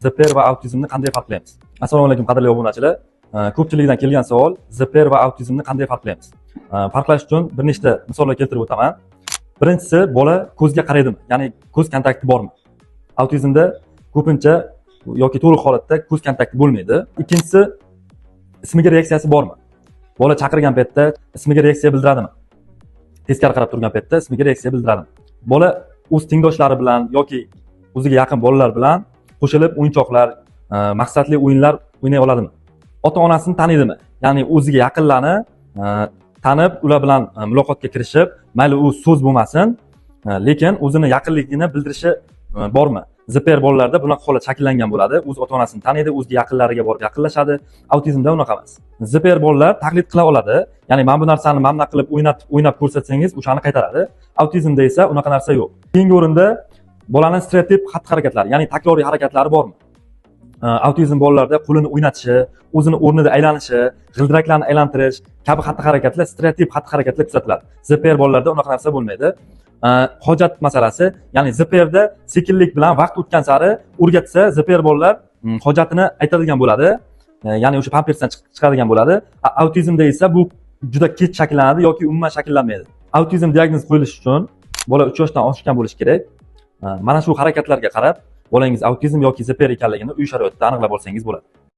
ZPR va autizmni qanday farqlaymiz? Assalomu alaykum qadrli obunachilar. Ko'pchilikdan kelgan savol, ZPR va autizmni qanday farqlaymiz? Farqlash uchun bir nechta misollar keltirib o'taman. Birinchisi, bola ko'zga qaraydimi? Ya'ni ko'z kontakti bormi? Autizmda ko'pincha yoki to'liq holatda ko'z kontakti bo'lmaydi. Ikkinchisi, ismiga reaksiyasi bormi? Bola chaqirgan paytda ismiga reaksiya bildiradimi? Teskari qarab turgan paytda ismiga reaksiya bildiradimi? Bola o'z tengdoshlari bilan yoki o'ziga yaqin bolalar bilan qo'shilib o'yinchoqlar, maqsadli o'yinlar o'ynay oladimi? Ota-onasini taniydimi? Ya'ni o'ziga yaqinlarni tanib, ular bilan muloqotga kirishib, mayli u so'z bo'lmasin, lekin o'zini yaqinligini bildirishi bormi? ZPR bolalarda bunaqa holat shakllangan bo'ladi. O'z ota-onasini taniydi, o'ziga yaqinlariga borib yaqinlashadi. Autizmda unaqa emas. ZPR bolalar taqlid qila oladi. Ya'ni mana bu narsani mamna qilib o'ynab ko'rsatsangiz, o'shani qaytaradi. Autizmda esa unaqa narsa yo'q. Keyingi o'rinda bolaning stereotip xatti-harakatlari, ya'ni takroriy harakatlari bormi? Autizm bolalarda qo'lini o'ynatishi, o'zini o'rnida aylanishi, g'ildiraklarni aylantirish kabi xatti-harakatlar stereotip xatti-harakatlar kuzatiladi. ZPR bolalarda unaqa narsa bo'lmaydi. Hojat masalasi, ya'ni ZPRda sekinlik bilan vaqt o'tgan sari o'rgatsa, ZPR bolalar hojatini aytadigan bo'ladi. Ya'ni o'sha pampersdan chiqadigan bo'ladi. Autizmda esa bu juda kech shakllanadi yoki umuman shakllanmaydi. Autizm diagnozi qo'yilishi uchun bola 3 yoshdan oshgan bo'lishi kerak. Mana shu harakatlarga qarab bolangiz autizm yoki ZPR ekanligini uy sharoitida aniqlab olsangiz bo'ladi.